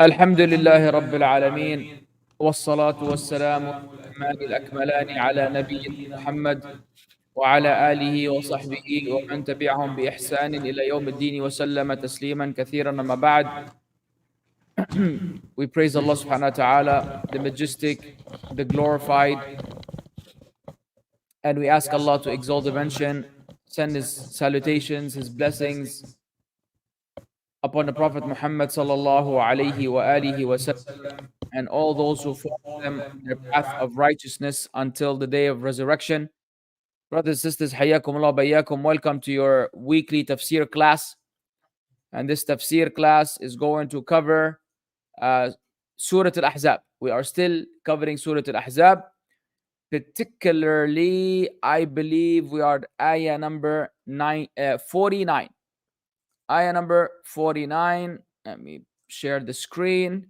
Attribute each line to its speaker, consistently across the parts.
Speaker 1: الحمد لله رب العالمين والصلاة والسلام الأتمان الأكملان على نبينا محمد وعلى آله وصحبه ومن تبعهم بإحسان إلى يوم الدين وسلم تسليما كثيرا. أما بعد, we praise Allah subhanahu wa ta'ala, the majestic, the glorified, and we ask Allah to exalt the mention, send His salutations, His blessings upon the Prophet Muhammad sallallahu alayhi wa alihi wasallam and all those who follow them on their path of righteousness until the day of resurrection. Brothers and sisters, hayyakum Allah bayyakum. Welcome to your weekly tafsir class. And this tafsir class is going to cover Surah Al-Ahzaab. We are still covering Surah Al-Ahzaab. Particularly, I believe we are at ayah number 49. Ayah number 49. Let me share the screen.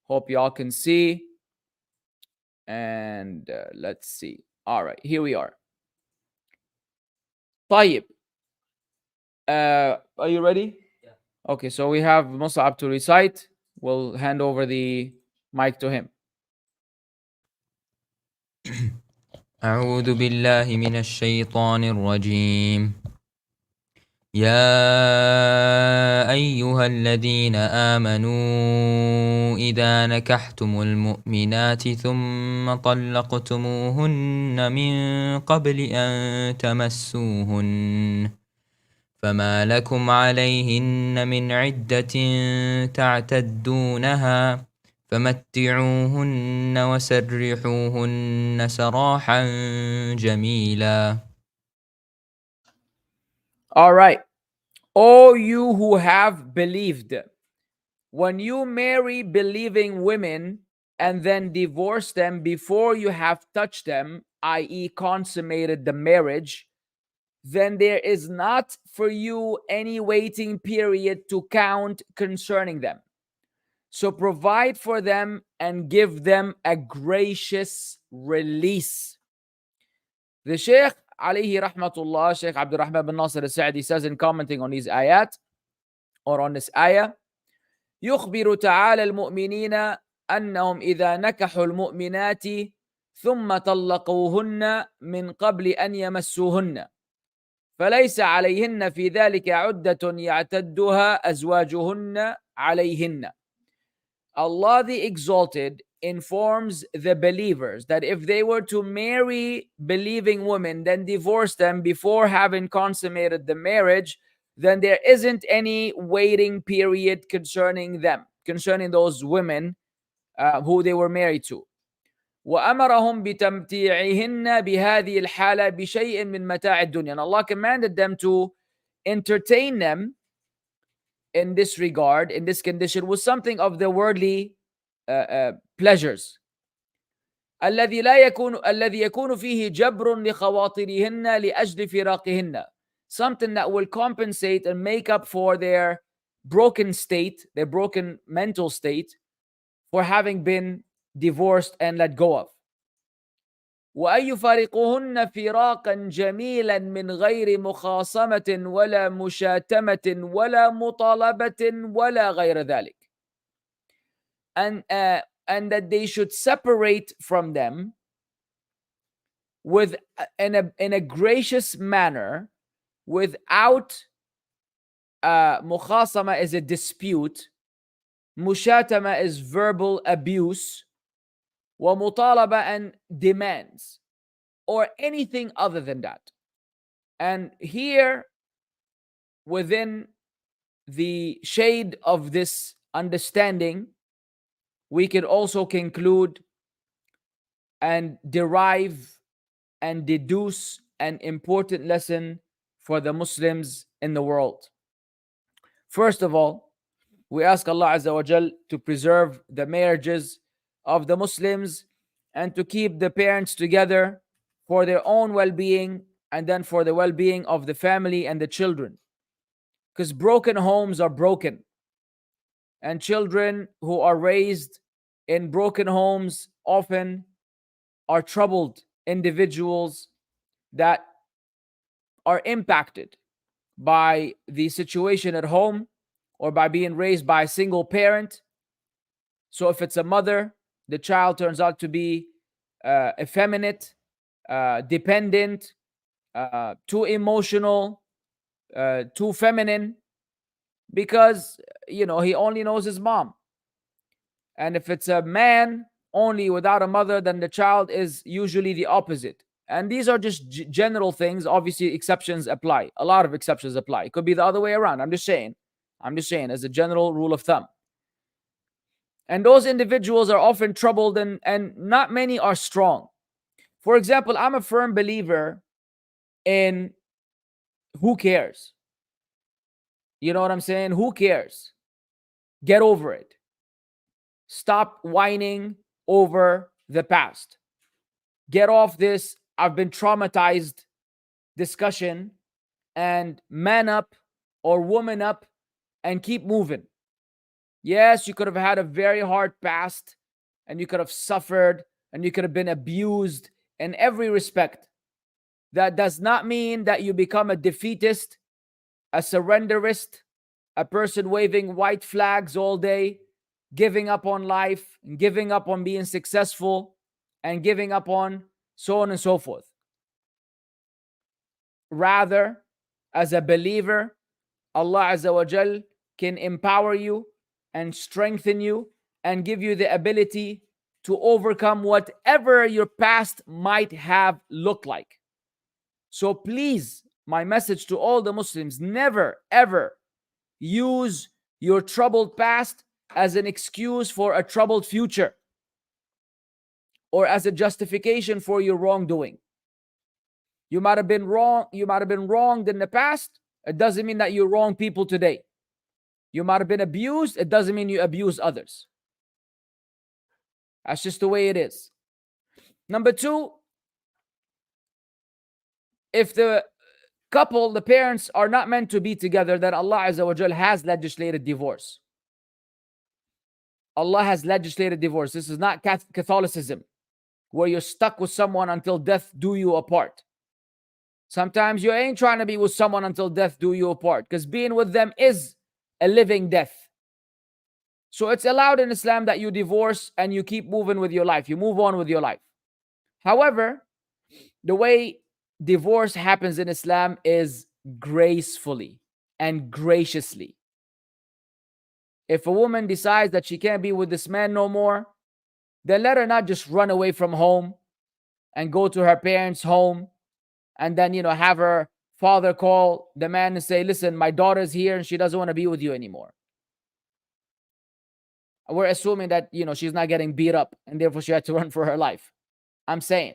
Speaker 1: Hope y'all can see. And let's see. All right, here we are. طيب. Are you ready? Yeah. Okay, so we have Mussab to recite. We'll hand over the mic to him.
Speaker 2: أعوذ بالله من الشيطان الرجيم. يا أيها الذين آمنوا إذا نكحتم المؤمنات ثم طلقتموهن من قبل أن تمسوهن فما لكم عليهن من عدة تعتدونها فمتعوهن وسرحوهن سراحا جميلا.
Speaker 1: All right. O you who have believed, when you marry believing women and then divorce them before you have touched them, i.e., consummated the marriage, then there is not for you any waiting period to count concerning them. So provide for them and give them a gracious release. The Shaykh alayhi rahmatullah, Shaykh Abdul Rahman bin Nasir al-Sa'di says in commenting on these ayat or on this ayah, يخبر تعالى المؤمنين أنهم إذا نكحوا المؤمنات ثم طلقوهن من قبل أن يمسوهن فليس عليهن في ذلك عدة يعتدها أزواجهن عليهن. Allah the Exalted informs the believers that if they were to marry believing women, then divorce them before having consummated the marriage, then there isn't any waiting period concerning them, concerning those women who they were married to. وأمرهم بتمتيعهن بهذه الحالة بشيء من متاع الدنيا. And Allah commanded them to entertain them in this regard, in this condition, with something of the worldly pleasures. الذي يكون فيه جبر لخواطرهن لأجل فراقهن. Something that will compensate and make up for their broken state, their broken mental state, for having been divorced and let go of. وأن يفارقوهن فراقا جميلا من غير مخاصمة ولا مشاتمة ولا مطالبة ولا غير ذلك. And that they should separate from them with in a gracious manner, without mukhasama is a dispute, mushatama is verbal abuse, wa mutalaba and demands, or anything other than that. And here, within the shade of this understanding, we can also conclude and derive and deduce an important lesson for the Muslims in the world. First of all, we ask Allah Azza wa Jal to preserve the marriages of the Muslims and to keep the parents together for their own well-being and then for the well-being of the family and the children. Because broken homes are broken. And children who are raised in broken homes often are troubled individuals that are impacted by the situation at home or by being raised by a single parent. So if it's a mother, the child turns out to be effeminate, dependent, too emotional, too feminine, because he only knows his mom. And if it's a man only without a mother, then the child is usually the opposite. And these are just general things. Obviously, exceptions apply. A lot of exceptions apply. It could be the other way around. I'm just saying. As a general rule of thumb. And those individuals are often troubled, and not many are strong. For example, I'm a firm believer in who cares? You know what I'm saying? Who cares? Get over it. Stop whining over the past. Get off this I've been traumatized discussion, and man up or woman up and keep moving. Yes, you could have had a very hard past, and you could have suffered, and you could have been abused in every respect. That does not mean that you become a defeatist, a surrenderist, a person waving white flags all day, giving up on life, and giving up on being successful, and giving up on so on and so forth. Rather, as a believer, Allah Azza wa Jal can empower you and strengthen you and give you the ability to overcome whatever your past might have looked like. So please, my message to all the Muslims, never ever use your troubled past as an excuse for a troubled future or as a justification for your wrongdoing. You might have been wrong. You might have been wronged in the past. It doesn't mean that you wrong people today. You might have been abused. It doesn't mean you abuse others. That's just the way it is. Number two, if the couple, the parents, are not meant to be together, then Allah Azza wa Jal has legislated divorce. Allah has legislated divorce. This is not Catholicism, where you're stuck with someone until death do you apart. Sometimes you ain't trying to be with someone until death do you apart, because being with them is a living death. So it's allowed in Islam that you divorce and you keep moving with your life. You move on with your life. However, the way divorce happens in Islam is gracefully and graciously. If a woman decides that she can't be with this man no more, then let her not just run away from home and go to her parents' home and then, have her father call the man and say, listen, my daughter's here and she doesn't want to be with you anymore. We're assuming that, she's not getting beat up and therefore she had to run for her life. I'm saying.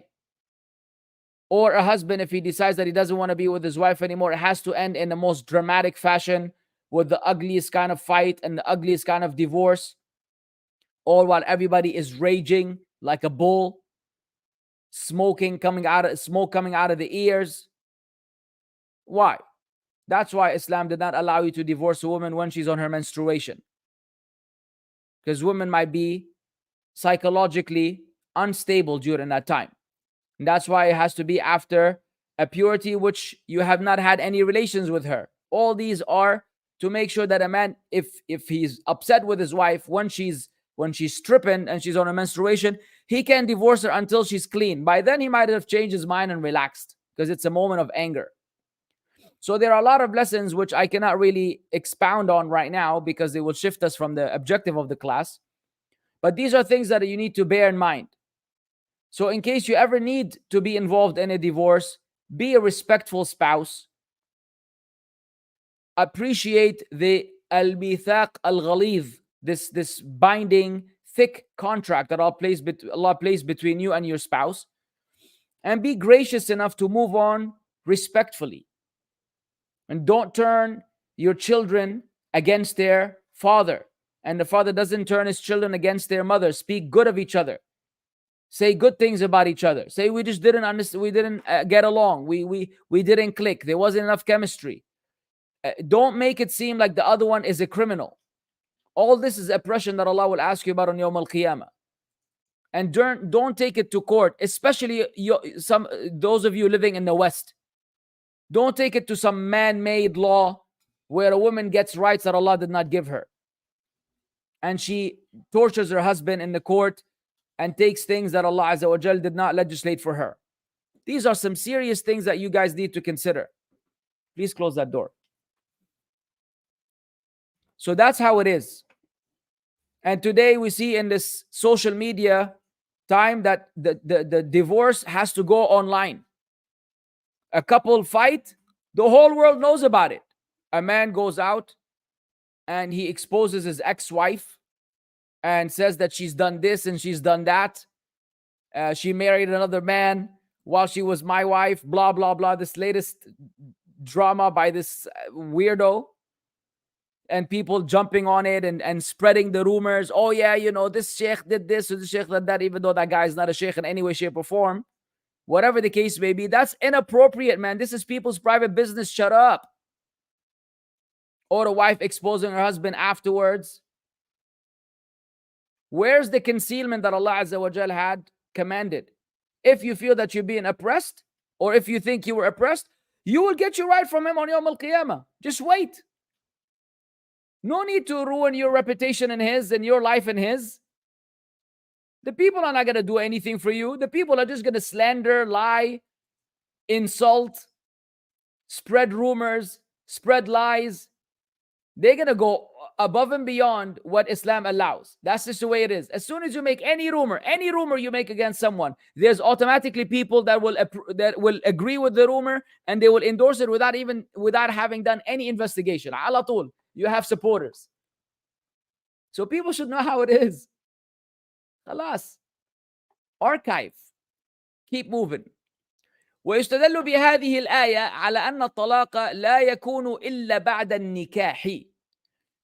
Speaker 1: Or a husband, if he decides that he doesn't want to be with his wife anymore, it has to end in the most dramatic fashion with the ugliest kind of fight and the ugliest kind of divorce. All while everybody is raging like a bull, smoke coming out of the ears. Why? That's why Islam did not allow you to divorce a woman when she's on her menstruation. Because women might be psychologically unstable during that time. And that's why it has to be after a purity which you have not had any relations with her. All these are to make sure that a man, if he's upset with his wife when she's stripping and she's on a menstruation, he can divorce her until she's clean. By then he might have changed his mind and relaxed, because it's a moment of anger. So there are a lot of lessons which I cannot really expound on right now because they will shift us from the objective of the class. But these are things that you need to bear in mind. So in case you ever need to be involved in a divorce, be a respectful spouse. Appreciate the al-mithaq al-ghalidh, this binding, thick contract that Allah placed between you and your spouse. And be gracious enough to move on respectfully. And don't turn your children against their father. And the father doesn't turn his children against their mother. Speak good of each other. Say good things about each other. Say we just didn't understand. We didn't get along. We didn't click. There wasn't enough chemistry. Don't make it seem like the other one is a criminal. All this is oppression that Allah will ask you about on Yawm al-Qiyamah. And don't take it to court, especially those of you living in the West. Don't take it to some man-made law where a woman gets rights that Allah did not give her. and she tortures her husband in the court and takes things that Allah Azza wa Jal did not legislate for her. These are some serious things that you guys need to consider. Please close that door. So that's how it is. And today we see in this social media time that the divorce has to go online. A couple fight, the whole world knows about it. A man goes out and he exposes his ex-wife and says that she's done this and she's done that. She married another man while she was my wife, blah, blah, blah. This latest drama by this weirdo. And people jumping on it and spreading the rumors. Oh, yeah, you know, this sheikh did this or this sheikh did that, even though that guy is not a sheikh in any way, shape, or form. Whatever the case may be, that's inappropriate, man. This is people's private business. Shut up. Or a wife exposing her husband afterwards. Where's the concealment that Allah Azza wa Jal had commanded? If you feel that you're being oppressed, or if you think you were oppressed, you will get your right from him on Yawm al-Qiyamah. Just wait. No need to ruin your reputation and his and your life and his. The people are not going to do anything for you. The people are just going to slander, lie, insult, spread rumors, spread lies. They're going to go above and beyond what Islam allows. That's just the way it is. As soon as you make any rumor you make against someone, there's automatically people that will agree with the rumor and they will endorse it without having done any investigation. Ala tul. You have supporters. So people should know how it is. Khalas. Archive. Keep moving. ويستدل بهذه الآية على أن الطلاق لا يكون إلا بعد النكاح.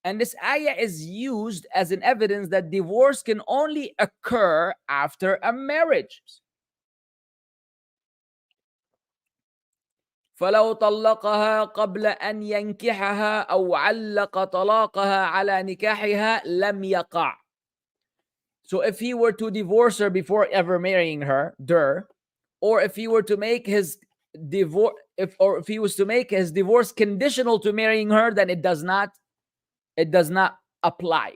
Speaker 1: And this ayah is used as an evidence that divorce can only occur after a marriage. فلو طلقها قبل أن ينكحها أو علق طلاقها على نكاحها لم يقع. So if he were to divorce her before ever marrying her, or if he were to make his divorce, if he was to make his divorce conditional to marrying her, then it does not apply.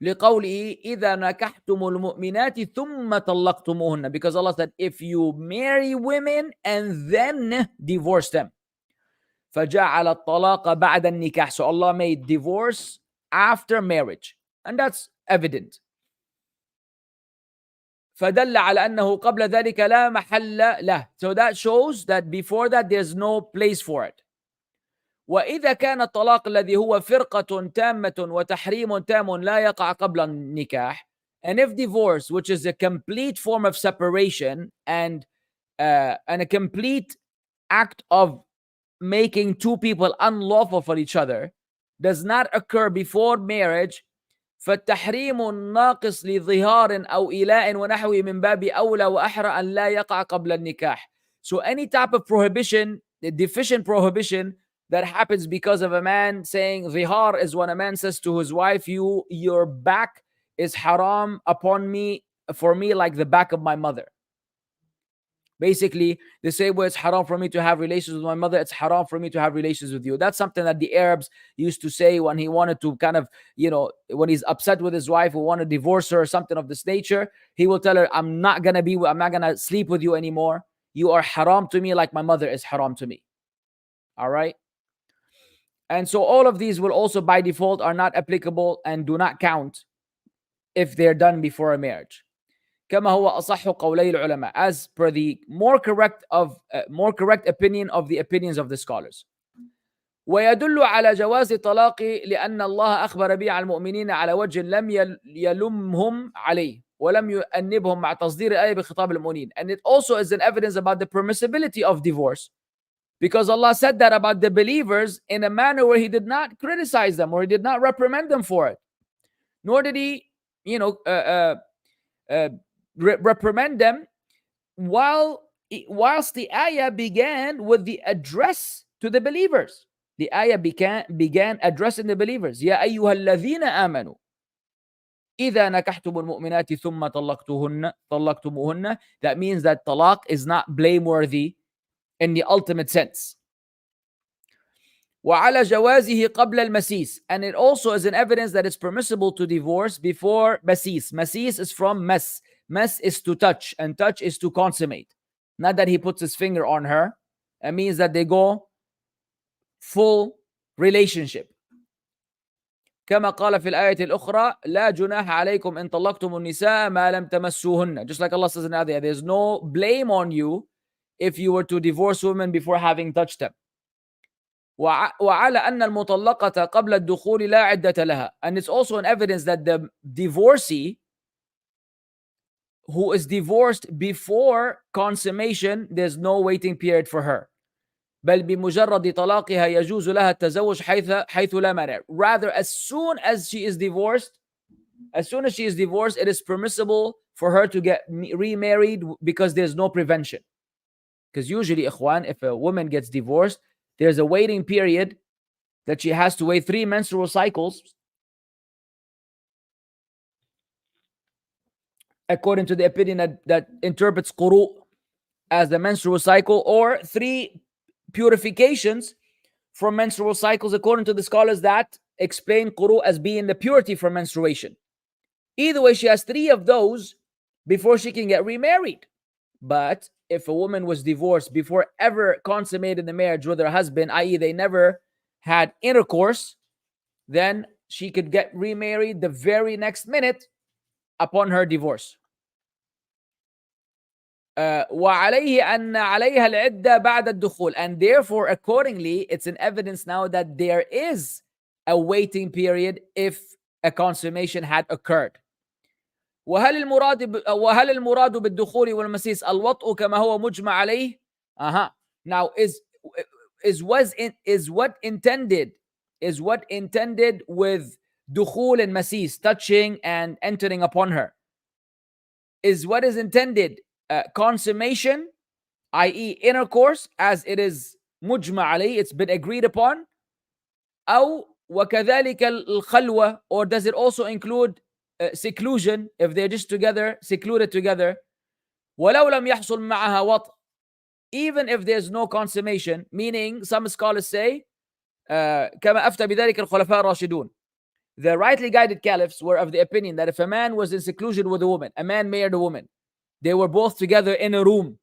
Speaker 1: لقوله إذا نكحتم المؤمنات ثم طلقتموهن, because Allah said if you marry women and then divorce them. فجعل الطلاق بعد النكاح. So Allah made divorce after marriage, and that's evident. فدل على أنه قبل ذلك لا محل له. So that shows that before that there's no place for it. وإذا كان الطلاق الذي هو فرقة تامة وتحريم تام لا يقع قبل النكاح, and if divorce, which is a complete form of separation and a complete act of making two people unlawful for each other, does not occur before marriage, فالتحريم الناقص لظهار أو إيلاء ونحوه من باب أولى وأحرى أن لا يقع قبل النكاح. So any type of prohibition, the deficient prohibition that happens because of a man saying zihar is when a man says to his wife, your back is haram upon me, for me like the back of my mother. Basically, the same way it's haram for me to have relations with my mother, it's haram for me to have relations with you. That's something that the Arabs used to say when he wanted to kind of, when he's upset with his wife or want to divorce her or something of this nature, he will tell her, I'm not going to sleep with you anymore. You are haram to me like my mother is haram to me. All right? And so all of these will also by default are not applicable and do not count if they're done before a marriage. كما هو أصح قولي العلماء, as per the more correct opinion of the opinions of the scholars. ويدل على جواز الطلاق لأن الله أخبر به على المؤمنين على وجه لم يلمهم عليه ولم يؤنبهم مع تصدير الآية بخطاب المؤمنين. And it also is an evidence about the permissibility of divorce, because Allah said that about the believers in a manner where He did not criticize them or He did not reprimand them for it, nor did He, reprimand them, whilst the ayah began with the address to the believers. The ayah began addressing the believers. يا أيها الذين آمنوا إذا نكحتم المؤمنات ثم طلقتموهن. That means that talaq is not blameworthy in the ultimate sense. وعلى جوازه قبل المسيس. And it also is an evidence that it's permissible to divorce before masis. Masis is from mas. Mas is to touch, and touch is to consummate. Not that he puts his finger on her. It means that they go full relationship. كما قال في الآية الأخرى لا جناح عليكم إن طلقتم النساء ما لم تمسوهن. Just like Allah says in Adiyah, there's no blame on you if you were to divorce women before having touched them. وعلى أن المطلقة قبل الدخول لا عدة لها. And it's also an evidence that the divorcee who is divorced before consummation, there's no waiting period for her. بل بمجرد طلاقها يجوز لها التزوج حيث لا مانع. Rather, as soon as she is divorced, it is permissible for her to get remarried because there's no prevention. Because usually, ikhwan, if a woman gets divorced, there's a waiting period that she has to wait 3 menstrual cycles, according to the opinion that interprets quru as the menstrual cycle, or 3 purifications from menstrual cycles, according to the scholars that explain quru as being the purity from menstruation. Either way, she has 3 of those before she can get remarried. But if a woman was divorced before ever consummated the marriage with her husband, i.e., they never had intercourse, then she could get remarried the very next minute upon her divorce. وعليه أن عليها العدة بعد الدخول. And therefore, accordingly, it's an evidence now that there is a waiting period if a consummation had occurred. وهل المراد بالدخول والمسيس الوطء كما هو مجمع عليه؟ Now is what intended with دخول and masis, touching and entering upon her, is what is intended consummation, i.e. intercourse, as it is مجمع عليه, it's been agreed upon, أو وكذلك الخلوة, or does it also include seclusion, if they're just together, secluded together, ولو لم يحصل معها وطء, even if there's no consummation, meaning some scholars say كما أفتى بذلك الخلفاء الراشدون. The rightly guided caliphs were of the opinion that if a man was in seclusion with a woman, a man married a woman, they were both together in a room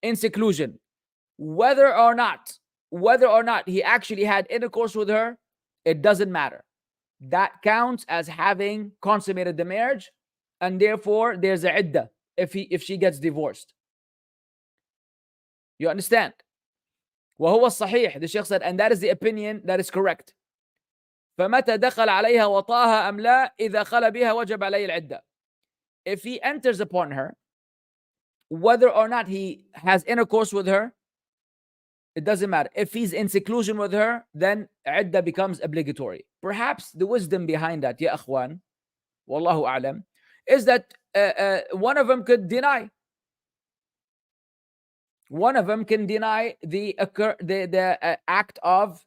Speaker 1: in seclusion, whether or not he actually had intercourse with her, it doesn't matter. That counts as having consummated the marriage, and therefore there's a iddah if she gets divorced. You understand? وهو الصحيح, the Sheikh said, and that is the opinion that is correct. فمتى دخل عليها وطاها أم لا إذا خلى بها وجب عليه العدة. If he enters upon her, whether or not he has intercourse with her, it doesn't matter. If he's in seclusion with her, then iddah becomes obligatory. Perhaps the wisdom behind that, ya akhwan, wallahu a'lam, is that one of them could deny. One of them can deny the act of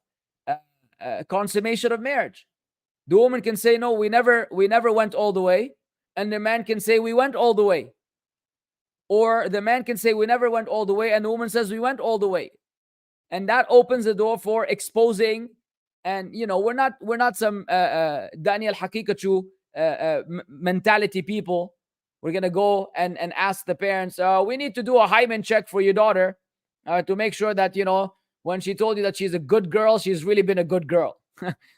Speaker 1: consummation of marriage. The woman can say, no, we never went all the way. And the man can say, we went all the way. Or the man can say, we never went all the way. And the woman says, we went all the way. And that opens the door for exposing. And, we're not some Daniel Hakikachu mentality people. We're going to go and ask the parents, we need to do a hymen check for your daughter to make sure that, when she told you that she's a good girl, she's really been a good girl.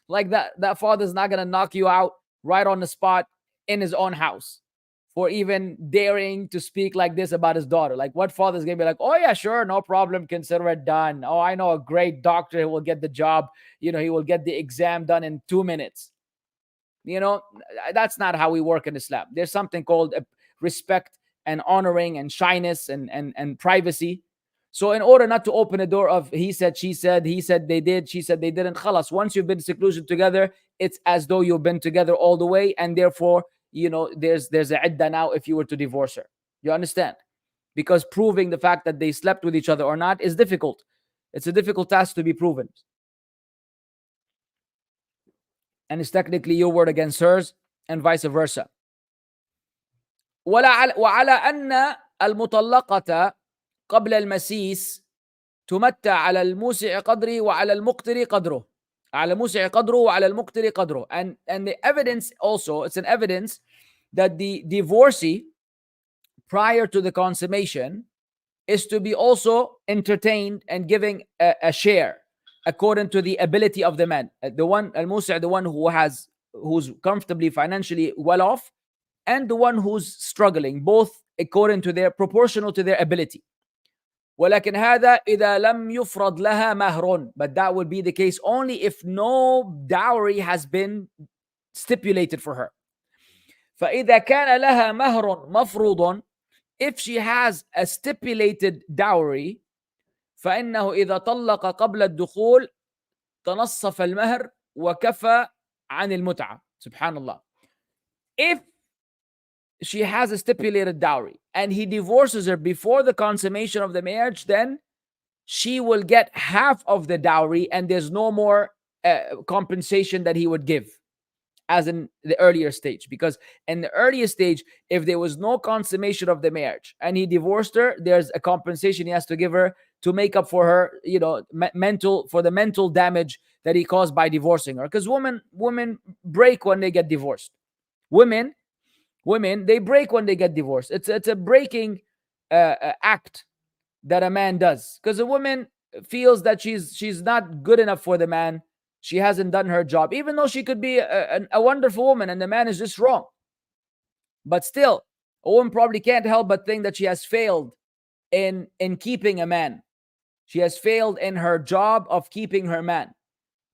Speaker 1: Like that father's not going to knock you out right on the spot in his own house for even daring to speak like this about his daughter. Like, what father's going to be like, oh yeah, sure, no problem, consider it done. Oh, I know a great doctor who will get the job. He will get the exam done in 2 minutes. That's not how we work in Islam. There's something called respect and honoring and shyness and privacy. So in order not to open a door of he said, she said, he said they did, she said they didn't, khalas, once you've been in seclusion together, it's as though you've been together all the way, and therefore, there's a iddah now if you were to divorce her. You understand? Because proving the fact that they slept with each other or not is difficult. It's a difficult task to be proven. And it's technically your word against hers and vice versa. وعلى أن المطلقة قبل المسيس تمتع على الموسع قدري وعلى المقتر قدره. على الموسع قدره وعلى المقتر قدره. And the evidence also, it's an evidence that the divorcee prior to the consummation is to be also entertained and giving a share according to the ability of the man. The one al-musi', the one who's comfortably financially well off, and the one who's struggling, both according to their proportional to their ability. ولكن هذا إذا لم يفرض لها مهر, but that would be the case only if no dowry has been stipulated for her. فإذا كان لها مهر مفروض, if she has a stipulated dowry, فإنه إذا طلق قبل الدخول تنصف المهر وكفى عن المتعة. سبحان الله. If she has a stipulated dowry and he divorces her before the consummation of the marriage, then she will get half of the dowry and there's no more compensation that he would give as in the earlier stage. Because in the earlier stage, if there was no consummation of the marriage and he divorced her, there's a compensation he has to give her to make up for her, for the mental damage that he caused by divorcing her. Because women break when they get divorced. Women, they break when they get divorced. It's a breaking act that a man does, because a woman feels that she's not good enough for the man. She hasn't done her job, even though she could be a wonderful woman and the man is just wrong. But still, a woman probably can't help but think that she has failed in keeping a man. She has failed in her job of keeping her man.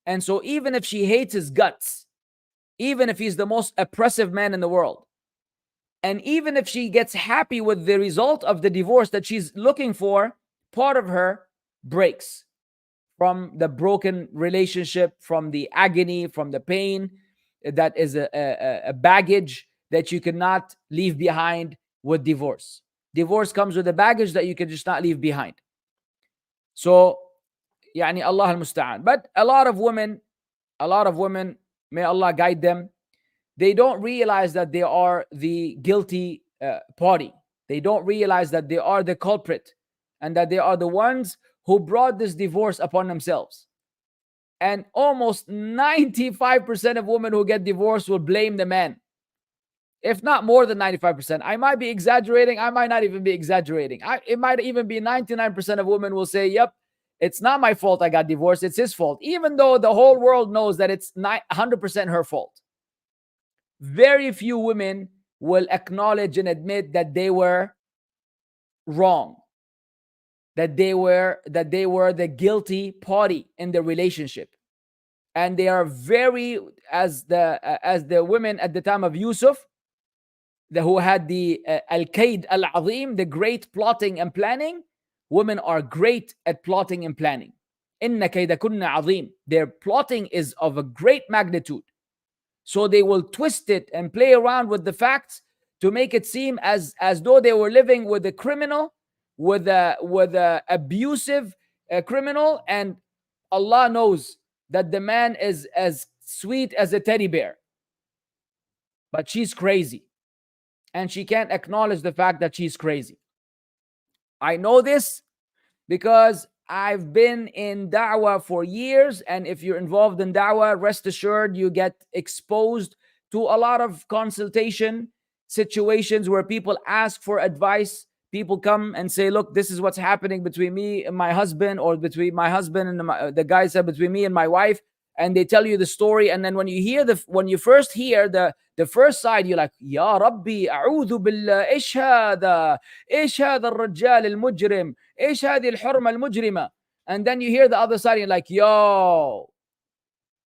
Speaker 1: And so even if she hates his guts, even if he's the most oppressive man in the world, and even if she gets happy with the result of the divorce that she's looking for, part of her breaks from the broken relationship, from the agony, from the pain. That is a baggage that you cannot leave behind with divorce. Divorce comes with a baggage that you can just not leave behind. So, yani Allah al-Musta'an. But a lot of women, may Allah guide them, they don't realize that they are the guilty party. They don't realize that they are the culprit and that they are the ones who brought this divorce upon themselves. And almost 95% of women who get divorced will blame the man. If not more than 95%. I might be exaggerating. I might not even be exaggerating. It might even be 99% of women will say, yep, it's not my fault I got divorced. It's his fault. Even though the whole world knows that it's 100% her fault. Very few women will acknowledge and admit that they were wrong, that they were the guilty party in the relationship. And they are very, as the women at the time of Yusuf, who had the al-kaid al-azim, the great plotting and planning. Women are great at plotting and planning. Inna kaydakunna azim. Their plotting is of a great magnitude. So they will twist it and play around with the facts to make it seem as though they were living with a criminal, with a abusive criminal, and Allah knows that the man is as sweet as a teddy bear. But she's crazy. And she can't acknowledge the fact that she's crazy. I know this because I've been in da'wah for years, and if you're involved in da'wah, rest assured you get exposed to a lot of consultation situations where people ask for advice. People come and say, look, this is what's happening between me and my husband, or between my husband and the guy said between me and my wife, and they tell you the story. And then when you first hear the first side, you're like, Ya Rabbi, a'udhu billah, ish hada al-rajjal al-mujrim, ish hadi al-hurma al-mujrima. And then you hear the other side, and you're like, yo,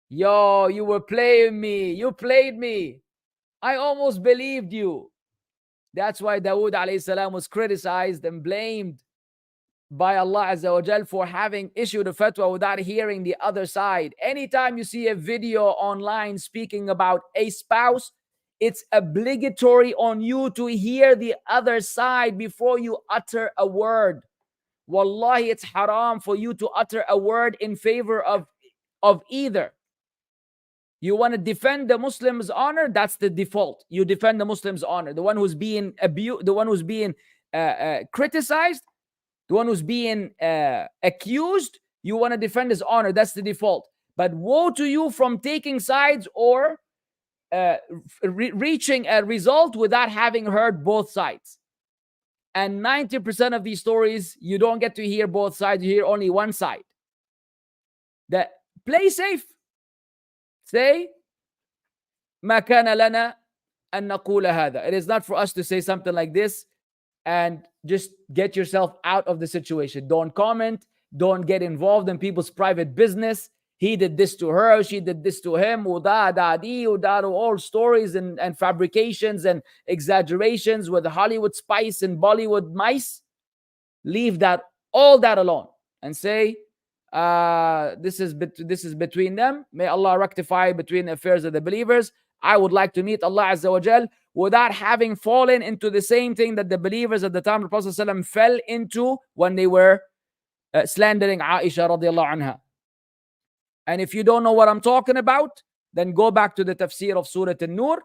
Speaker 1: you were playing me. You played me. I almost believed you. That's why Dawood alayhi salam was criticized and blamed by Allah Azza wa Jal for having issued a fatwa without hearing the other side. Anytime you see a video online speaking about a spouse, it's obligatory on you to hear the other side before you utter a word. Wallahi, it's haram for you to utter a word in favor of either. You want to defend the Muslim's honor? That's the default. You defend the Muslim's honor. The one who's being abused, the one who's being criticized, The one who's being accused, you want to defend his honor. That's the default. But woe to you from taking sides or reaching a result without having heard both sides. And 90% of these stories, you don't get to hear both sides. You hear only one side. That play safe. Say, ما كان لنا أن نقول هذا. It is not for us to say something like this and just get yourself out of the situation. Don't comment. Don't get involved in people's private business. He did this to her. She did this to him. All stories and fabrications and exaggerations with Hollywood spice and Bollywood mice. Leave all that alone and say, this is between them. May Allah rectify between the affairs of the believers. I would like to meet Allah Azza wa Jal without having fallen into the same thing that the believers at the time of the Prophet ﷺ fell into when they were slandering Aisha radiallahu anha. And if you don't know what I'm talking about, then go back to the tafsir of Surah An-Nur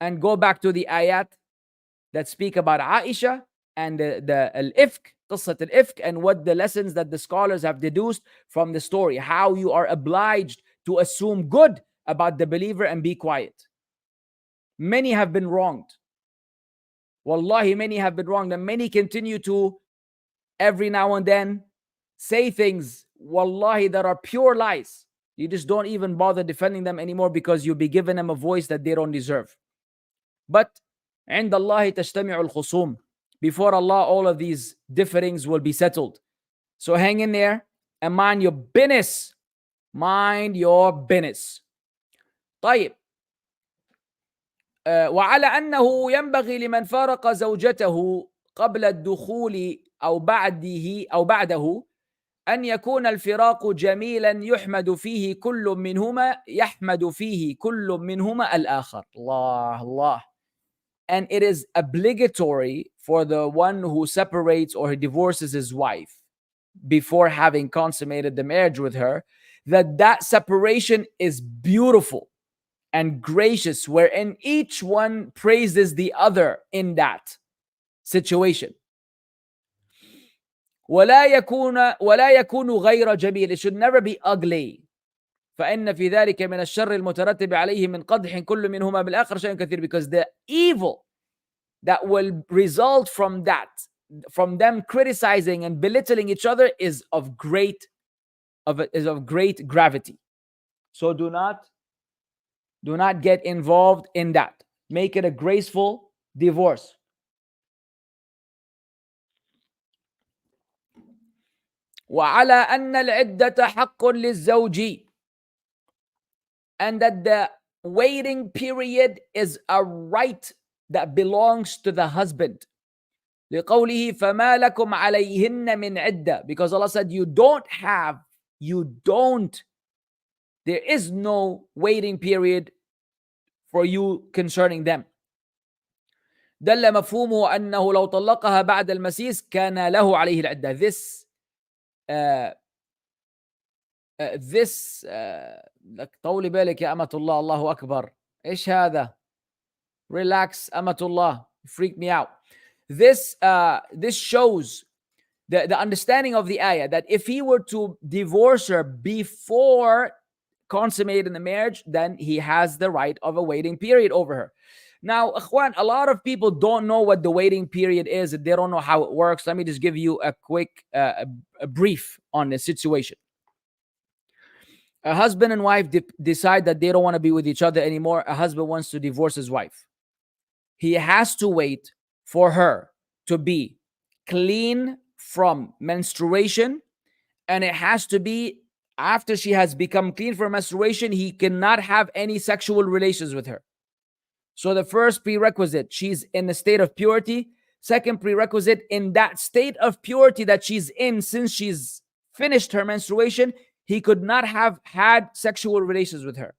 Speaker 1: and go back to the ayat that speak about Aisha and the al-ifk, qissat al-ifk, and what the lessons that the scholars have deduced from the story, how you are obliged to assume good about the believer and be quiet. Many have been wronged. Wallahi, many have been wronged, and many continue to every now and then say things, wallahi, that are pure lies. You just don't even bother defending them anymore because you'll be giving them a voice that they don't deserve. But عند الله تجتمع الخصوم. Before Allah, all of these differings will be settled. So hang in there and mind your business. Mind your business. طيب. وعلى أنه ينبغي لمن فارق زوجته قبل الدخول أو بعده أن يكون الفراق جميلا يحمد فيه كل منهما الآخر. Allah. And it is obligatory for the one who separates or divorces his wife before having consummated the marriage with her, that separation is beautiful and gracious, wherein each one praises the other in that situation. ولا يكون غير جميل. It should never be ugly. فإن في ذلك من الشر المترتب عليه من قدح كل منهما بالآخر شيء كثير. Because the evil that will result from that, from them criticizing and belittling each other, is of great gravity. So do not get involved in that. Make it a graceful divorce. وعلى أن العدة حق للزوج. And that the waiting period is a right that belongs to the husband. لقوله فما لكم عليهن من عدة. Because Allah said there is no waiting period for you concerning them. دل مفهومه أنه لو طلقها بعد المسيس كان له عليه العدة. This طولي بالك يا أمة الله. الله أكبر. إيش هذا؟ Relax, أمة الله. Freak me out. This shows the understanding of the ayah, that if he were to divorce her before consummating the marriage, then he has the right of a waiting period over her. Now, Ikhwan, a lot of people don't know what the waiting period is. They don't know how it works. Let me just give you a quick a brief on the situation. A husband and wife decide that they don't want to be with each other anymore. A husband wants to divorce his wife. He has to wait for her to be clean from menstruation, and it has to be after she has become clean from menstruation. He cannot have any sexual relations with her. So the first prerequisite, she's in a state of purity. Second prerequisite, in that state of purity that she's in, since she's finished her menstruation, he could not have had sexual relations with her.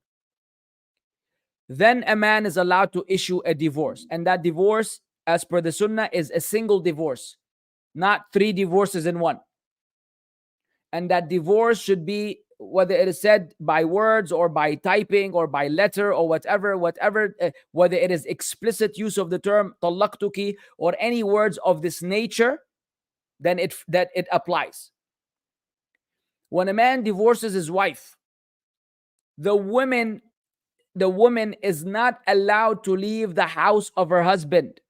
Speaker 1: Then a man is allowed to issue a divorce. And that divorce, as per the sunnah, is a single divorce, not 3 divorces in one. And that divorce should be, whether it is said by words or by typing or by letter or whatever, whether it is explicit use of the term talaqtuki or any words of this nature, then it applies. When a man divorces his wife, the woman is not allowed to leave the house of her husband,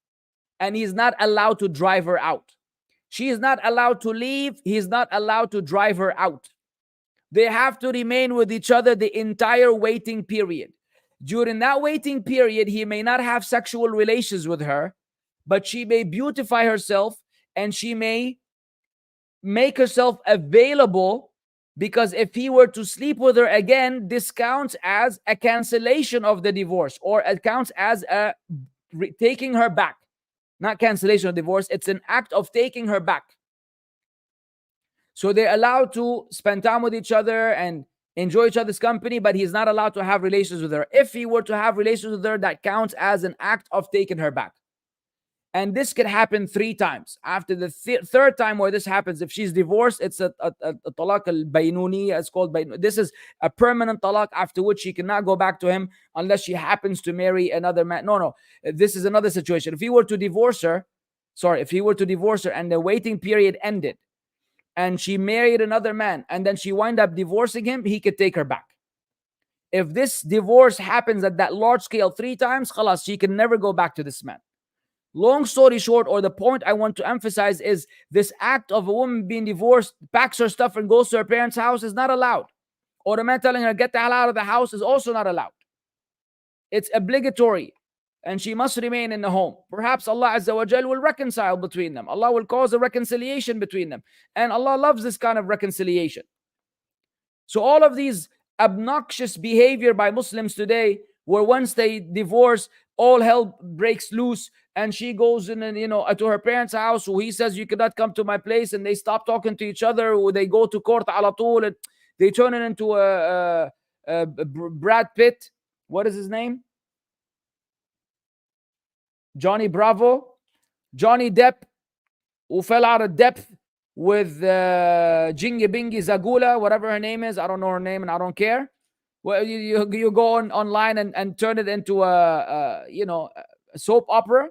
Speaker 1: and he's not allowed to drive her out. She is not allowed to leave. He's not allowed to drive her out. They have to remain with each other the entire waiting period. During that waiting period, he may not have sexual relations with her, but she may beautify herself and she may make herself available, because if he were to sleep with her again, this counts as a cancellation of the divorce, or it counts as a taking her back. Not cancellation of divorce, it's an act of taking her back. So they're allowed to spend time with each other and enjoy each other's company, but he's not allowed to have relations with her. If he were to have relations with her, that counts as an act of taking her back. And this could happen 3 times. After the third time where this happens, if she's divorced, it's a talaq al-baynuni. It's called baynuni. This is a permanent talaq, after which she cannot go back to him unless she happens to marry another man. No. This is another situation. If he were to divorce her and the waiting period ended, and she married another man, and then she wind up divorcing him, he could take her back. If this divorce happens at that large scale 3 times, khalas, she can never go back to this man. Long story short, or the point I want to emphasize, is this act of a woman being divorced, packs her stuff and goes to her parents' house is not allowed. Or a man telling her, get the hell out of the house, is also not allowed. It's obligatory, and she must remain in the home. Perhaps Allah Azza wa Jal will reconcile between them. Allah will cause a reconciliation between them. And Allah loves this kind of reconciliation. So all of these obnoxious behavior by Muslims today, where once they divorce, all hell breaks loose, and she goes in and to her parents' house, who he says, you cannot come to my place, and they stop talking to each other, or they go to court ala tool, and they turn it into a Brad Pitt. What is his name? Johnny Bravo. Johnny Depp, who fell out of depth with Jingy Bingy Zagula, whatever her name is. I don't know her name and I don't care. Well, you go online and turn it into a soap opera.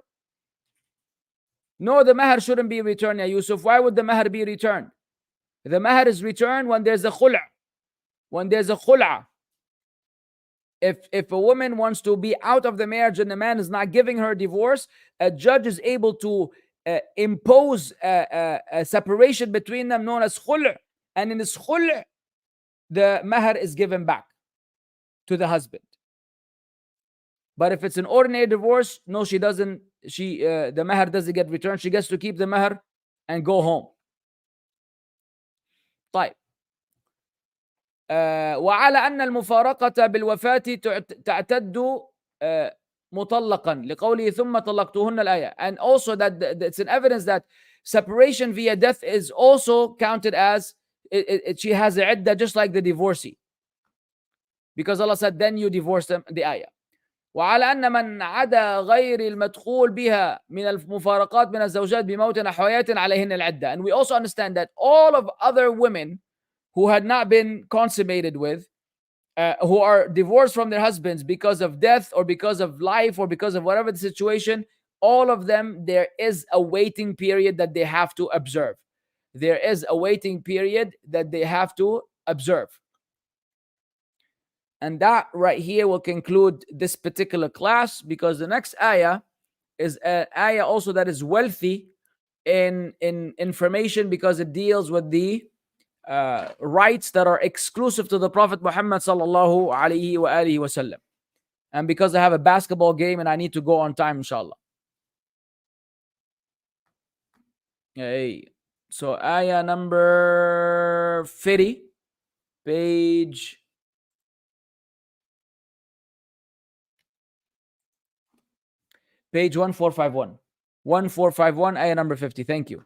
Speaker 1: No, the mahar shouldn't be returned, Ya Yusuf. Why would the mahar be returned? The mahar is returned when there's a khul'a. When there's a khul'a. If a woman wants to be out of the marriage and the man is not giving her divorce, a judge is able to impose a separation between them, known as khul'. And in this khul', the mahar is given back to the husband. But if it's an ordinary divorce, no, she doesn't. The mahar doesn't get returned. She gets to keep the mahar and go home. طيب. وعلى أن المفارقة بالوفاة تعتد مطلقا لقوله ثم طلقتهن الآية. And also that it's an evidence that separation via death is also counted as she has a iddah just like the divorcee, because Allah said then you divorce them, the ayah. وعلى أن من عدا غير المدخول بها من المفارقات من الزوجات بموت أو حياة عليهن العدة. And we also understand that all of other women who had not been consummated with, who are divorced from their husbands because of death or because of life or because of whatever the situation, all of them, there is a waiting period that they have to observe. There is a waiting period that they have to observe. And that right here will conclude this particular class, because the next ayah is an ayah also that is wealthy in information, because it deals with the rights that are exclusive to the Prophet Muhammad sallallahu alaihi wasallam. And because I have a basketball game and I need to go on time, inshallah. Hey, so ayah number 50, page 1451. 1451, ayah number 50. Thank you.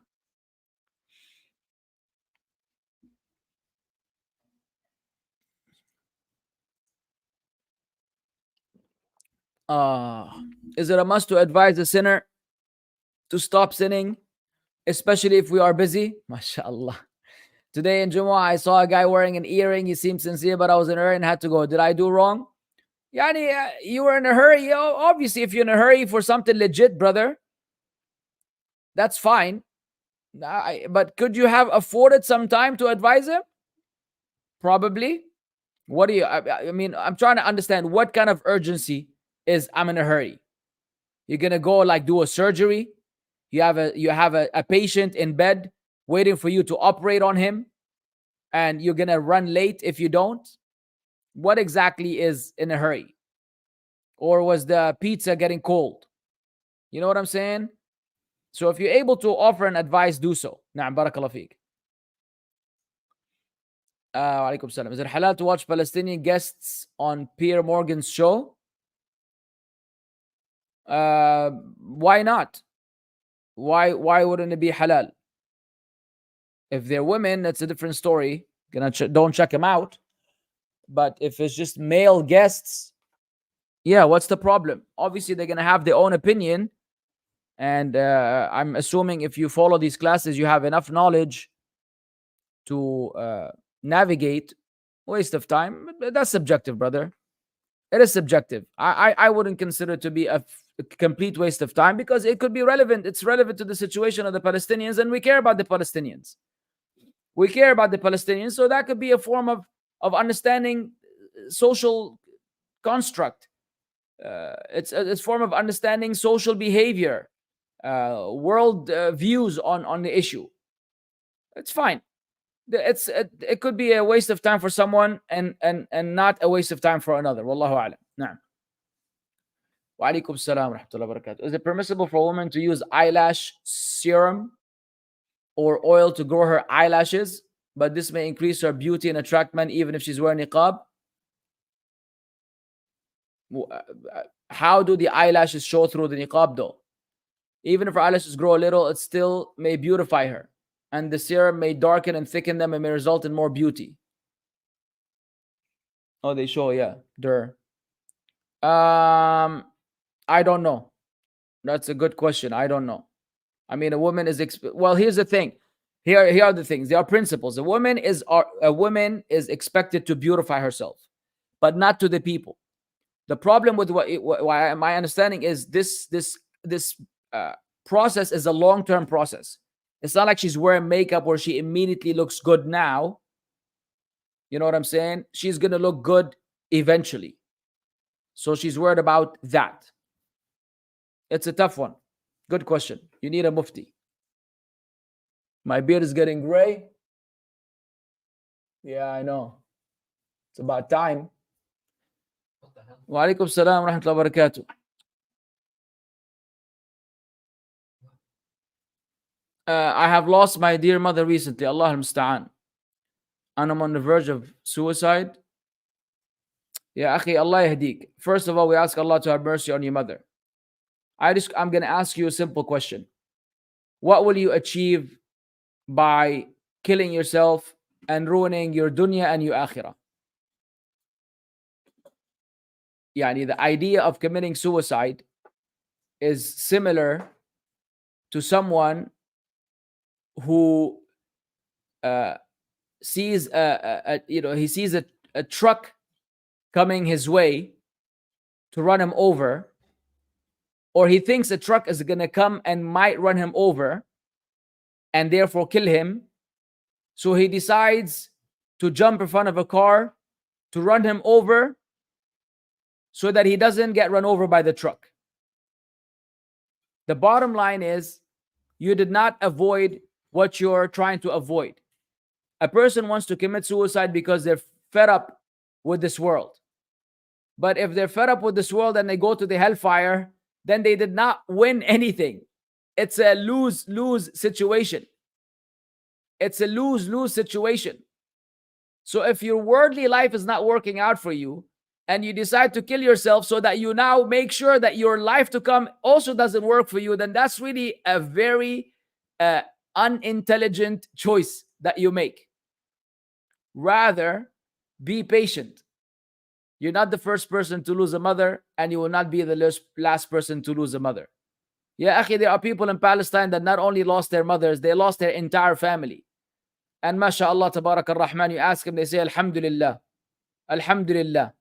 Speaker 1: Is it a must to advise the sinner to stop sinning, especially if we are busy? MashaAllah. Today in Jumu'ah, I saw a guy wearing an earring. He seemed sincere, but I was in a hurry and had to go. Did I do wrong? Yani, you were in a hurry. Obviously, if you're in a hurry for something legit, brother, that's fine. But could you have afforded some time to advise him? Probably. What do you? I mean, I'm trying to understand what kind of urgency is I'm in a hurry. You're gonna go like do a surgery. You have a patient in bed waiting for you to operate on him, and you're gonna run late if you don't. What exactly is in a hurry? Or was the pizza getting cold? You know what I'm saying? So if you're able to offer an advice, do so. Na'am, barakallah feek. Alaikum salam. Is it halal to watch Palestinian guests on Pierre Morgan's show? Why not? Why wouldn't it be halal? If they're women, that's a different story. Don't check them out. But if it's just male guests, yeah, what's the problem? Obviously, they're gonna have their own opinion, and I'm assuming if you follow these classes, you have enough knowledge to navigate. Waste of time. But that's subjective, brother. It is subjective. I wouldn't consider it to be a complete waste of time because it could be relevant. It's relevant to the situation of the Palestinians, and we care about the Palestinians. We care about the Palestinians, so that could be a form of understanding social construct. It's a form of understanding social behavior, world views on the issue. It's fine. It could be a waste of time for someone and not a waste of time for another. Wallahu a'lam. Na'am. Wa alaikum salam wa rahmatullahi wa barakatuh. Is it permissible for a woman to use eyelash serum or oil to grow her eyelashes, but this may increase her beauty and attract men even if she's wearing niqab? How do the eyelashes show through the niqab though? Even if her eyelashes grow a little, it still may beautify her. And the serum may darken and thicken them and may result in more beauty. Oh, they show, yeah. I don't know. That's a good question. I don't know. I mean, a woman is well. Here's the thing. Here are the things. There are principles. A woman is expected to beautify herself, but not to the people. The problem with what my understanding is this process is a long-term process. It's not like she's wearing makeup where she immediately looks good now. You know what I'm saying? She's gonna look good eventually. So she's worried about that. It's a tough one. Good question. You need a mufti. My beard is getting gray. Yeah, I know. It's about time. Wa alaikum salam wa rahmatullahi wa barakatuh. I have lost my dear mother recently. Allah al-musta'an. And I'm on the verge of suicide. Ya akhi, Allah yahdik. First of all, we ask Allah to have mercy on your mother. I'm going to ask you a simple question. What will you achieve by killing yourself and ruining your dunya and your akhirah? Yani the idea of committing suicide is similar to someone who sees he sees a truck coming his way to run him over, or he thinks a truck is going to come and might run him over and therefore kill him. So he decides to jump in front of a car to run him over so that he doesn't get run over by the truck. The bottom line is you did not avoid what you're trying to avoid. A person wants to commit suicide because they're fed up with this world. But if they're fed up with this world and they go to the hellfire, then they did not win anything. It's a lose-lose situation. It's a lose-lose situation. So if your worldly life is not working out for you and you decide to kill yourself so that you now make sure that your life to come also doesn't work for you, then that's really a very unintelligent choice that you make. Rather, be patient. You're not the first person to lose a mother, and you will not be the last person to lose a mother. Yeah, akhi, there are people in Palestine that not only lost their mothers, they lost their entire family. And mashallah, tabarak ar-Rahman, you ask them, they say, Alhamdulillah. Alhamdulillah.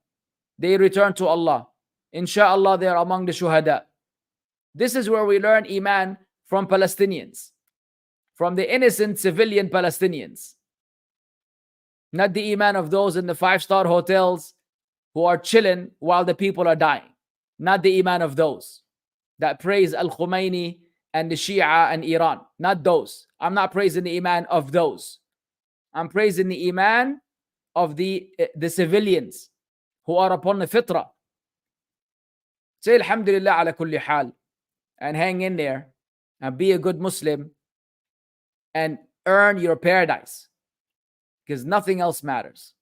Speaker 1: They return to Allah. Insha'Allah, they are among the shuhada. This is where we learn Iman from Palestinians. from the innocent civilian Palestinians. Not the iman of those in the 5-star hotels who are chilling while the people are dying. Not the iman of those that praise Al-Khomeini and the Shia and Iran. Not those. I'm not praising the iman of those. I'm praising the iman of the civilians who are upon the fitrah. Say Alhamdulillah ala kulli hal and hang in there and be a good Muslim and earn your paradise, because nothing else matters.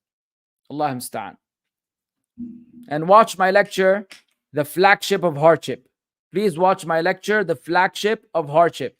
Speaker 1: Allah musta'an. And watch my lecture, The Flagship of Hardship. Please watch my lecture, The Flagship of Hardship.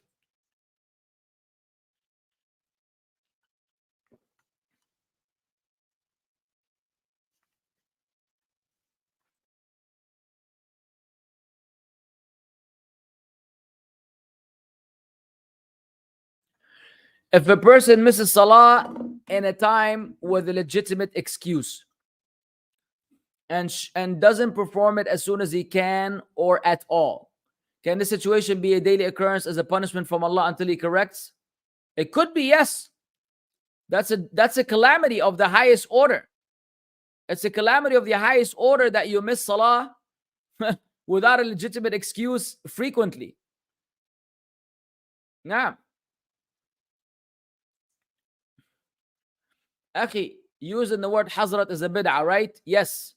Speaker 1: If a person misses salah in a time with a legitimate excuse and doesn't perform it as soon as he can or at all, can this situation be a daily occurrence as a punishment from Allah until he corrects? It could be, yes. That's a calamity of the highest order. It's a calamity of the highest order that you miss salah without a legitimate excuse frequently. Nah. Akhi, using the word Hazrat is a bid'ah, right? Yes.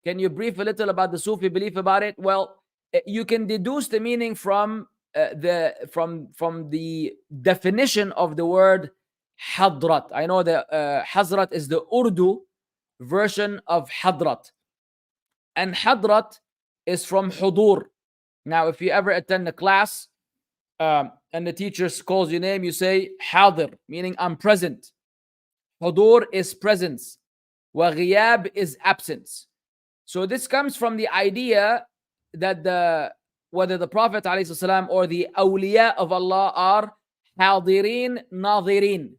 Speaker 1: Can you brief a little about the Sufi belief about it? Well, you can deduce the meaning from the definition of the word Hadrat. I know that Hazrat is the Urdu version of Hadrat, and Hadrat is from Hudur. Now, if you ever attend a class and the teacher calls your name, you say Hadir, meaning I'm present. Hudur is presence. Wa ghiyab is absence. So this comes from the idea that whether the Prophet ﷺ or the awliya of Allah are hadirin nadirin.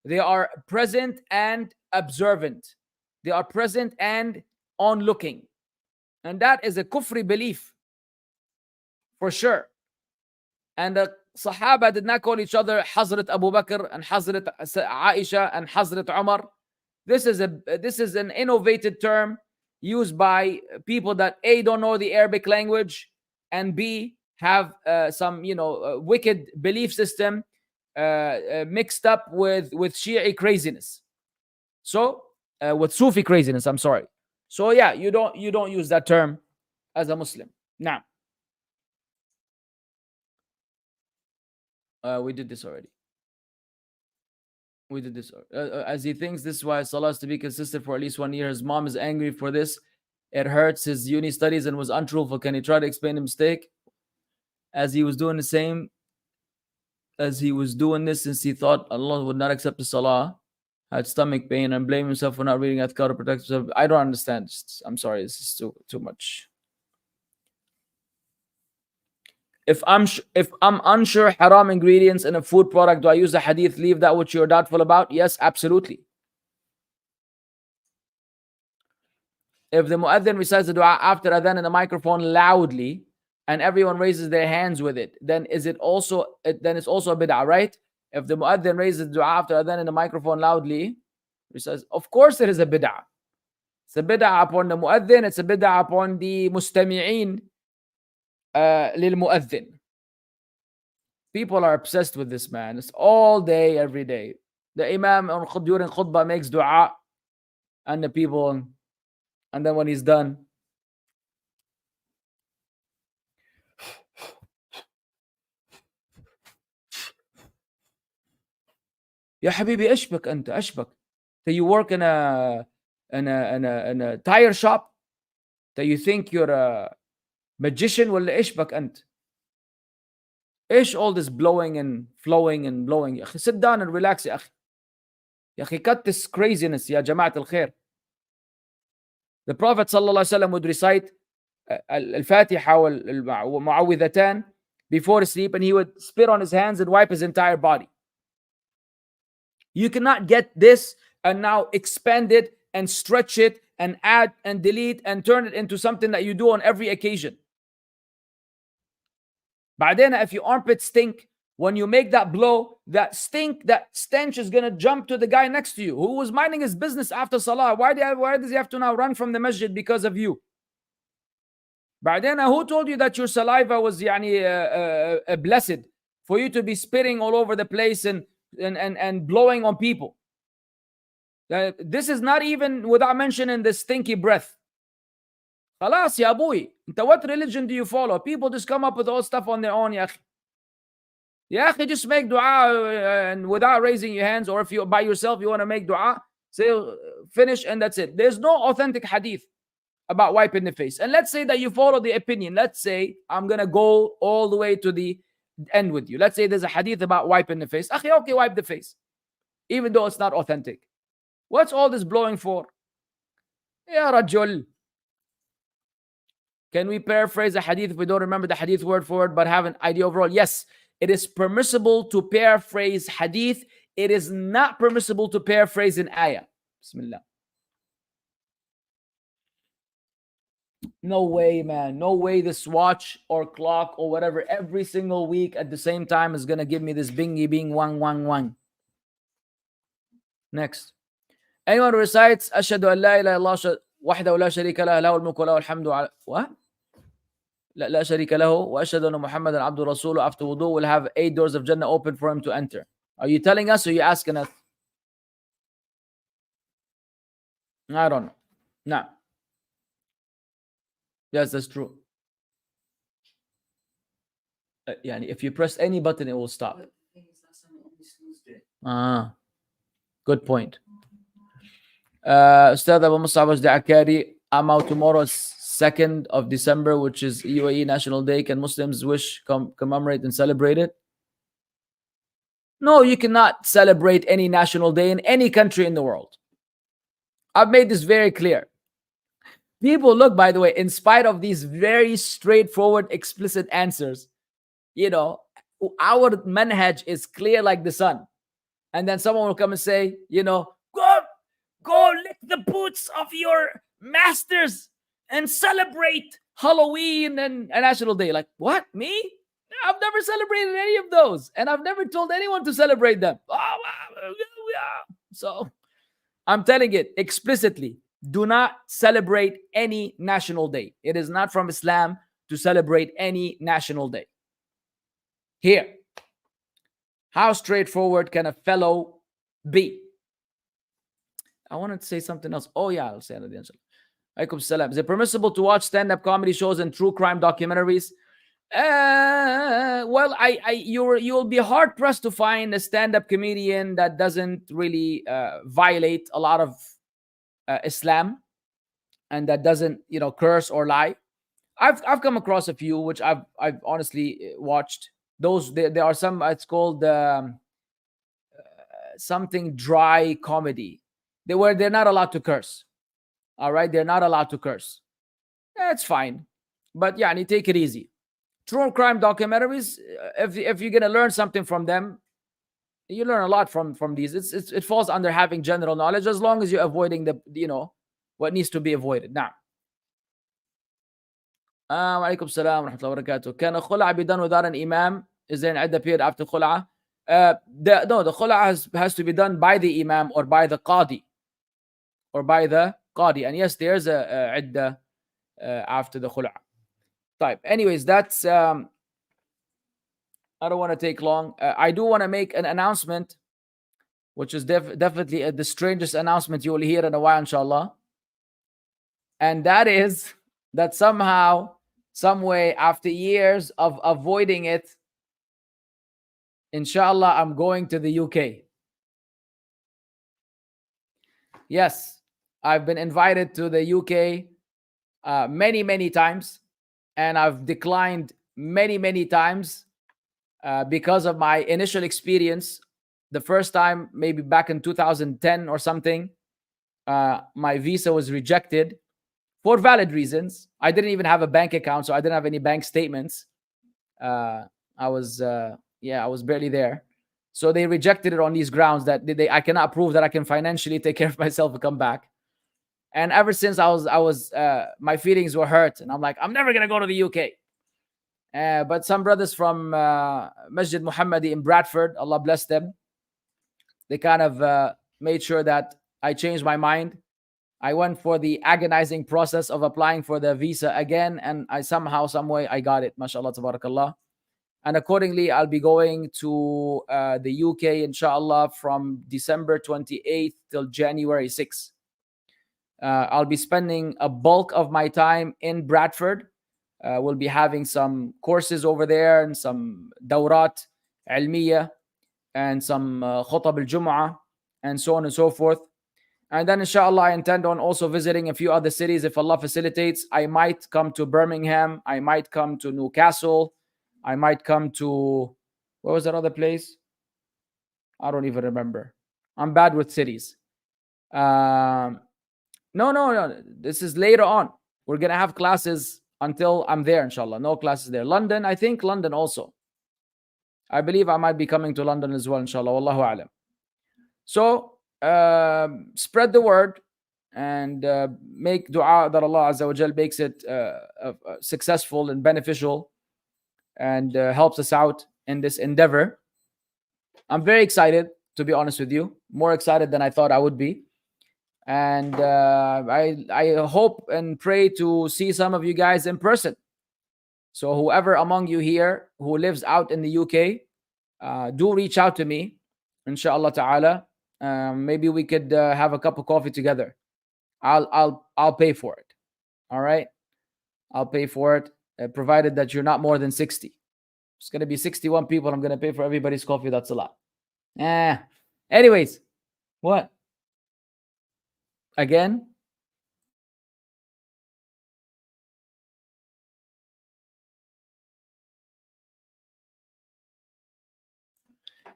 Speaker 1: They are present and observant. They are present and onlooking. And that is a kufri belief, for sure. And the Sahaba did not call each other Hazrat Abu Bakr and Hazrat Aisha and Hazrat Umar. This is an innovated term used by people that A, don't know the Arabic language, and B, have some wicked belief system mixed up with Shi'i craziness. So with Sufi craziness, I'm sorry. So yeah, you don't use that term as a Muslim. Now, we did this already. We did this. As he thinks this is why Salah is to be consistent for at least 1 year. His mom is angry for this. It hurts his uni studies and was untruthful. Can he try to explain the mistake? As he was doing the same, as he was doing this since he thought Allah would not accept the Salah, had stomach pain and blame himself for not reading Adhkar to protect himself. I don't understand. I'm sorry. This is too much. If I'm unsure haram ingredients in a food product, do I use the hadith, leave that which you're doubtful about? Yes, absolutely. If the mu'adhin recites the dua after adhan in the microphone loudly and everyone raises their hands with it, then it's also a bid'ah, right? If the mu'adhin raises the dua after adhan in the microphone loudly, he says, of course it is a bid'ah. It's a bid'ah upon the mu'adhin, it's a bid'ah upon the mustami'een lil mu'adhin. People are obsessed with this, man. It's all day, every day. The imam during khutbah makes dua and the people, and then when he's done, يا حبيبي ايش بك انت؟ ايش بك؟ Do you work in a tire shop? Do you think you're a magician ولا ايش بك انت؟ ايش all this blowing and flowing and blowing؟ يا اخي sit down and relax يا اخي. يا اخي cut this craziness يا جماعة الخير. The Prophet sallallahu alaihi wasallam would recite al-Fatiha wal-Mu'awwidhatan before sleep, and he would spit on his hands and wipe his entire body. You cannot get this and now expand it and stretch it and add and delete and turn it into something that you do on every occasion. بعدين, if your armpits stink, When you make that blow, that stench is going to jump to the guy next to you who was minding his business after salah. Why does he have to now run from the masjid because of you? بعدين, who told you that your saliva was blessed for you to be spitting all over the place and blowing on people? This is not even without mentioning the stinky breath. خلاص يا أبوي, what religion do you follow? People just come up with all stuff on their own. يا أخي, يا أخي, just make dua and without raising your hands, or if you're by yourself you want to make dua, say finish and that's it. There's no authentic hadith about wiping the face. And let's say that you follow the opinion. Let's say I'm going to go all the way to the end with you. Let's say there's a hadith about wiping the face. Akhi, okay, wipe the face, even though it's not authentic. What's all this blowing for? Ya Rajul. Can we paraphrase a hadith if we don't remember the hadith word for word but have an idea overall? Yes, it is permissible to paraphrase hadith. It is not permissible to paraphrase an ayah. Bismillah. No way, man. No way this watch or clock or whatever every single week at the same time is going to give me this bingy bing wang wang wang. Next. Anyone who recites Ashhadu an la ilaha illallah wahdahu la sharika lahu lahu al-mulku wa lahu al-hamdu ala what? La sharika lahu wa ashhadu anna Muhammadan abdu rasuluhu after wudu will have 8 doors of Jannah open for him to enter. Are you telling us or are you asking us? I don't know. No. Yes, that's true. If you press any button, it will stop. Good point. Ustad Abu Mussab Wajdi Akkari, I'm out tomorrow, 2nd of December, which is UAE National Day. Can Muslims wish, commemorate, and celebrate it? No, you cannot celebrate any national day in any country in the world. I've made this very clear. People, look, by the way, in spite of these very straightforward, explicit answers, our manhaj is clear like the sun. And then someone will come and say, go lick the boots of your masters and celebrate Halloween and a national day. Like, what? Me? I've never celebrated any of those. And I've never told anyone to celebrate them. So I'm telling it explicitly. Do not celebrate any national day. It is not from Islam to celebrate any national day. Here. How straightforward can a fellow be? I wanted to say something else. Oh, yeah, I'll say it at the end. Alaikum salam. Is it permissible to watch stand-up comedy shows and true crime documentaries? Well, you'll be hard-pressed to find a stand-up comedian that doesn't really violate a lot of Islam and that doesn't, curse or lie. I've come across a few which I've honestly watched. Those there are some. It's called something dry comedy. They're not allowed to curse. All right, they're not allowed to curse. That's fine, but yeah, and take it easy. True crime documentaries. If you're gonna learn something from them, you learn a lot from these. It falls under having general knowledge as long as you're avoiding the what needs to be avoided. Now. Alaikum salam wa rahmatullahi wa barakatuh. Can a khula be done without an imam? Is there an iddah period after khula? The khula has to be done by the imam or by the qadi. And yes, there's a iddah after the khula. Type. Anyways, that's I don't want to take long. I do want to make an announcement, which is definitely the strangest announcement you will hear in a while, inshallah. And that is that somehow, some way, after years of avoiding it, inshallah, I'm going to the UK. Yes, I've been invited to the UK many, many times, and I've declined many, many times because of my initial experience. The first time, maybe back in 2010 or something, my visa was rejected for valid reasons. I didn't even have a bank account, so I didn't have any bank statements. I was barely there. So they rejected it on these grounds that I cannot prove that I can financially take care of myself and come back. And ever since I was my feelings were hurt, and I'm like, I'm never gonna go to the UK. But some brothers from Masjid Muhammadi in Bradford, Allah bless them, they kind of made sure that I changed my mind. I went for the agonizing process of applying for the visa again, and I somehow, some way, I got it. MashaAllah, tabarakallah. And accordingly, I'll be going to the UK, inshallah, from December 28th till January 6th. I'll be spending a bulk of my time in Bradford. We'll be having some courses over there and some dawrat ilmiya and some khutab al-jum'ah and so on and so forth. And then inshallah, I intend on also visiting a few other cities if Allah facilitates. I might come to Birmingham. I might come to Newcastle. I might come to, what was that other place? I don't even remember. I'm bad with cities. No. This is later on. We're going to have classes until I'm there, inshallah. No classes there. London, I think London also. I believe I might be coming to London as well, inshallah. Wallahu alam. So, spread the word and make dua that Allah Azza wa Jal makes it successful and beneficial and helps us out in this endeavor. I'm very excited, to be honest with you. More excited than I thought I would be. And I hope and pray to see some of you guys in person. So whoever among you here who lives out in the UK, do reach out to me, inshallah ta'ala. Maybe we could have a cup of coffee together. I'll pay for it. All right, I'll pay for it, provided that you're not more than 60. It's gonna be 61 people. I'm gonna pay for everybody's coffee. That's a lot. Anyways, what? Again?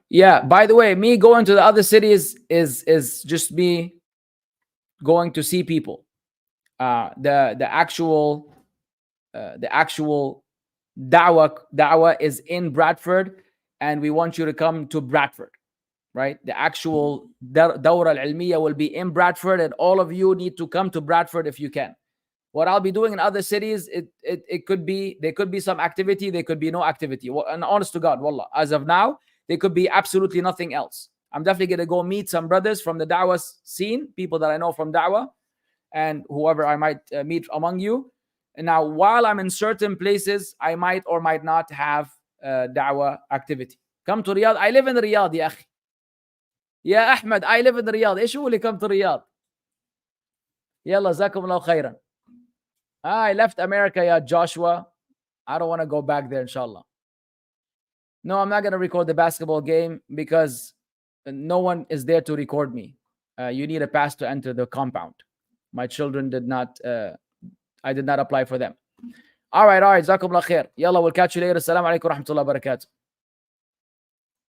Speaker 1: Yeah, by the way, me going to the other cities is just me going to see people. The actual da'wah is in Bradford, and we want you to come to Bradford, right? The actual dawra al-ilmiya will be in Bradford, and all of you need to come to Bradford if you can. What I'll be doing in other cities, it could be, there could be some activity, there could be no activity. And honest to God, wallah, as of now, there could be absolutely nothing else. I'm definitely going to go meet some brothers from the da'wah scene, people that I know from da'wah, and whoever I might meet among you. And now, while I'm in certain places, I might or might not have da'wah activity. Come to Riyadh. I live in Riyadh, ya akhi. Ya Ahmed, I live in Riyadh. إيش هو اللي come to Riyadh? يلا جزاكم الله خيرا. I left America, ya Joshua. I don't want to go back there, inshallah. No, I'm not going to record the basketball game because no one is there to record me. You need a pass to enter the compound. My children did not, I did not apply for them. All right. Jazakumullah khair. Yalla, we'll catch you later. Assalamu alaikum wa rahmatullahi wa barakatuh.